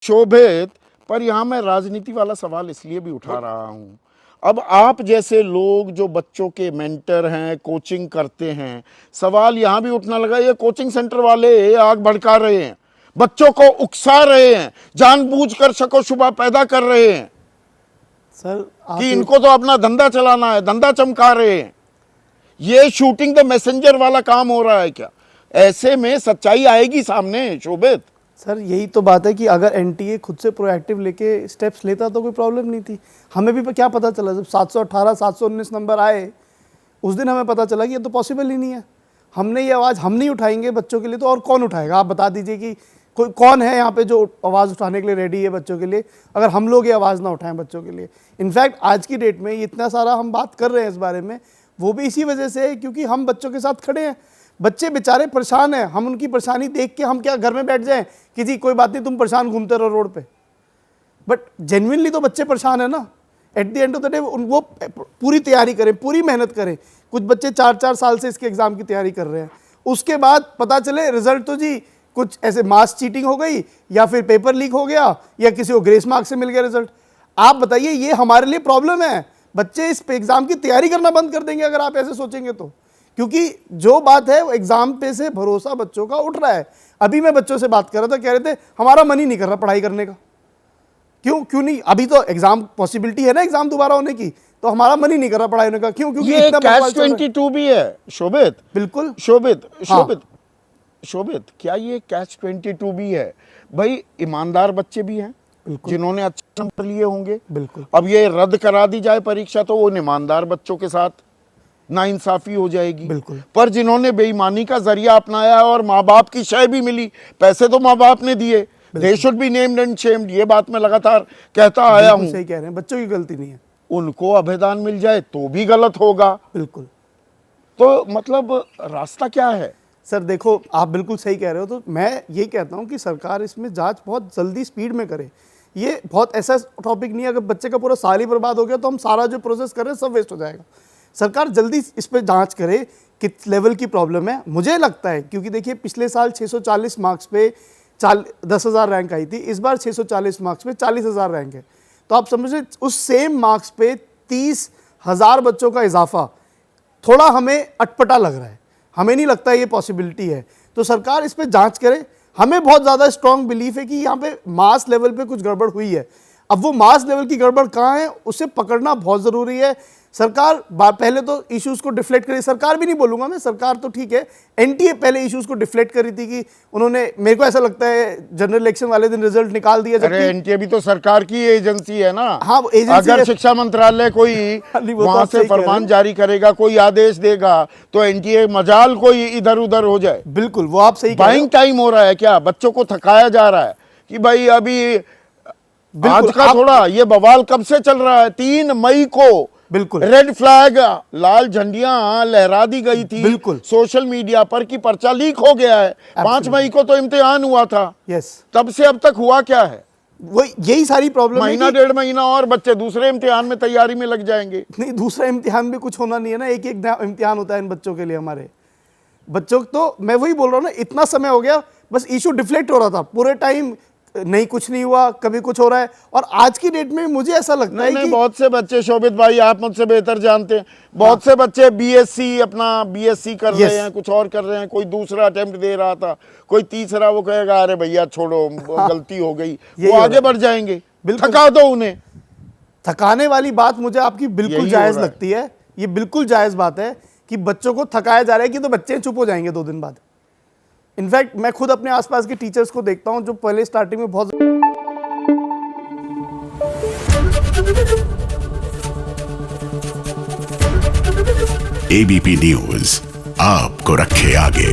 शोभित, पर यहाँ मैं राजनीति वाला सवाल इसलिए भी उठा रहा हूँ, अब आप जैसे लोग जो बच्चों के मेंटर हैं, कोचिंग करते हैं, सवाल यहाँ भी उठना लगा, ये कोचिंग सेंटर वाले आग भड़का रहे हैं, बच्चों को उकसा रहे हैं, जानबूझकर शको शुबा पैदा कर रहे हैं सर कि इनको तो अपना धंधा चलाना है, धंधा चमका रहे हैं। ये शूटिंग द मैसेंजर वाला काम हो रहा है क्या? ऐसे में सच्चाई आएगी सामने शोभित। सर यही तो बात है कि अगर एनटीए खुद से प्रोएक्टिव लेके स्टेप्स लेता तो कोई प्रॉब्लम नहीं थी। हमें भी क्या पता चला जब 718 719 नंबर आए उस दिन हमें पता चला कि ये तो पॉसिबल ही नहीं है। हमने ये आवाज़ हम नहीं उठाएंगे बच्चों के लिए तो और कौन उठाएगा? आप बता दीजिए कि कोई कौन है यहाँ पे जो आवाज़ उठाने के लिए रेडी है बच्चों के लिए, अगर हम लोग ये आवाज़ ना उठाएं बच्चों के लिए। इनफैक्ट आज की डेट में इतना सारा हम बात कर रहे हैं इस बारे में, वो भी इसी वजह से है क्योंकि हम बच्चों के साथ खड़े हैं। बच्चे बेचारे परेशान हैं, हम उनकी परेशानी देख के हम क्या घर में बैठ जाएं कि जी कोई बात नहीं तुम परेशान घूमते रहो रोड पे, बट जेन्युइनली तो बच्चे परेशान है ना। At the end of the day वो पूरी तैयारी करें, पूरी मेहनत करें। कुछ बच्चे 4-4 साल से इसके एग्ज़ाम की तैयारी कर रहे हैं, उसके बाद पता चले रिजल्ट तो जी कुछ ऐसे मास चीटिंग हो गई या फिर पेपर लीक हो गया या किसी को ग्रेस मार्क से मिल गया रिजल्ट। आप बताइए ये हमारे लिए प्रॉब्लम है। बच्चे इस एग्ज़ाम की तैयारी करना बंद कर देंगे अगर आप ऐसे सोचेंगे तो, क्योंकि जो बात है वो एग्जाम पे से भरोसा बच्चों का उठ रहा है। अभी मैं बच्चों से बात कर रहा था, कह रहे थे हमारा मन ही नहीं कर रहा पढ़ाई करने का। क्यों नहीं? अभी तो एग्जाम पॉसिबिलिटी है ना एग्जाम दोबारा होने की, तो हमारा मन ही नहीं कर रहा पढ़ाई होने का। क्यों? क्योंकि ये कैच 22 भी है शोभित। बिल्कुल शोभित, क्या ये कैच 22 भी है? भाई ईमानदार बच्चे भी हैं जिन्होंने अच्छे नंबर लिए होंगे। बिल्कुल। अब ये रद्द करा दी जाए परीक्षा तो वो ईमानदार बच्चों के साथ नाइंसाफी हो जाएगी। बिल्कुल। पर जिन्होंने बेईमानी का जरिया अपनाया और माँ बाप की शय भी मिली, पैसे तो माँ बाप ने दिए, they should be named and shamed, ये बात मैं लगातार कहता आया हूँ। सही कह रहे हैं, बच्चों की गलती नहीं है। उनको अभेदान मिल जाए तो भी गलत होगा। बिल्कुल। तो मतलब रास्ता क्या है? सर देखो आप बिल्कुल सही कह रहे हो, तो मैं यही कहता हूँ कि सरकार इसमें जांच बहुत जल्दी स्पीड में करे। ये बहुत ऐसा टॉपिक नहीं है, अगर बच्चे का पूरा साल ही बर्बाद हो गया तो हम सारा जो प्रोसेस कर रहे हैं सब वेस्ट हो जाएगा। सरकार जल्दी इस पर जांच करे किस लेवल की प्रॉब्लम है। मुझे लगता है क्योंकि देखिए पिछले साल 640 मार्क्स पे 10,000 रैंक आई थी, इस बार 640 मार्क्स पे 40,000 रैंक है, तो आप समझे उस सेम मार्क्स पे 30,000 बच्चों का इजाफा थोड़ा हमें अटपटा लग रहा है। हमें नहीं लगता ये पॉसिबिलिटी है, तो सरकार इस पर जांच करे। हमें बहुत ज़्यादा स्ट्रॉन्ग बिलीफ है कि यहाँ पे मास लेवल पे कुछ गड़बड़ हुई है। अब वो मास लेवल की गड़बड़ कहाँ है उसे पकड़ना बहुत ज़रूरी है। सरकार पहले तो इश्यूज़ को डिफ्लेक्ट करी, सरकार भी नहीं बोलूँगा मैं, सरकार तो ठीक है, एनटीए पहले इश्यूज़ को डिफ्लेक्ट करी थी कि उन्होंने, मेरे को ऐसा लगता है जनरल इलेक्शन वाले दिन रिजल्ट निकाल दिया। अरे एनटीए भी तो सरकार की एजेंसी है ना। हाँ एजेंसी अगर शिक्षा मंत्रालय कोई वहां से फरमान जारी करेगा, कोई आदेश देगा तो एनटीए मजाल कोई इधर उधर हो जाए। बिल्कुल, वो आप सही बाइंग टाइम हो रहा है क्या? बच्चों को थकाया जा रहा है कि भाई अभी आज का थोड़ा ये बवाल कब से चल रहा है? 3 मई को बिल्कुल रेड फ्लैग लाल झंडियां लहरा दी गई थी बिल्कुल सोशल मीडिया पर कि पर्चा लीक हो गया है। 5 मई को तो इम्तिहान हुआ था। यस, तब से अब तक हुआ क्या है? वो यही सारी प्रॉब्लम है। महीना 1.5 महीना और बच्चे दूसरे इम्तिहान में तैयारी में लग जाएंगे। नहीं, दूसरा इम्तिहान भी कुछ होना नहीं है ना, एक एक इम्तिहान होता है इन बच्चों के लिए। हमारे बच्चों तो मैं वही बोल रहा हूँ ना, इतना समय हो गया बस इशू डिफ्लेक्ट हो रहा था पूरे टाइम, नहीं कुछ नहीं हुआ, कभी कुछ हो रहा है। और आज की डेट में मुझे ऐसा लगता है कि बहुत से बच्चे, शोभित भाई आप मुझसे बेहतर जानते हैं, बहुत से बच्चे बीएससी कर रहे हैं, कुछ और कर रहे हैं, कोई दूसरा अटेम्प्ट दे रहा था, कोई तीसरा, वो कहेगा अरे भैया छोड़ो गलती हो गई, वो आगे बढ़ जाएंगे। थका दो उन्हें। थकाने वाली बात मुझे आपकी बिल्कुल जायज लगती है, ये बिल्कुल जायज बात है कि बच्चों को थकाया जा रहा है कि तो बच्चे चुप हो जाएंगे 2 दिन बाद। इनफैक्ट मैं खुद अपने आसपास के टीचर्स को देखता हूं जो पहले स्टार्टिंग में बहुत एबीपी न्यूज आपको रखे आगे।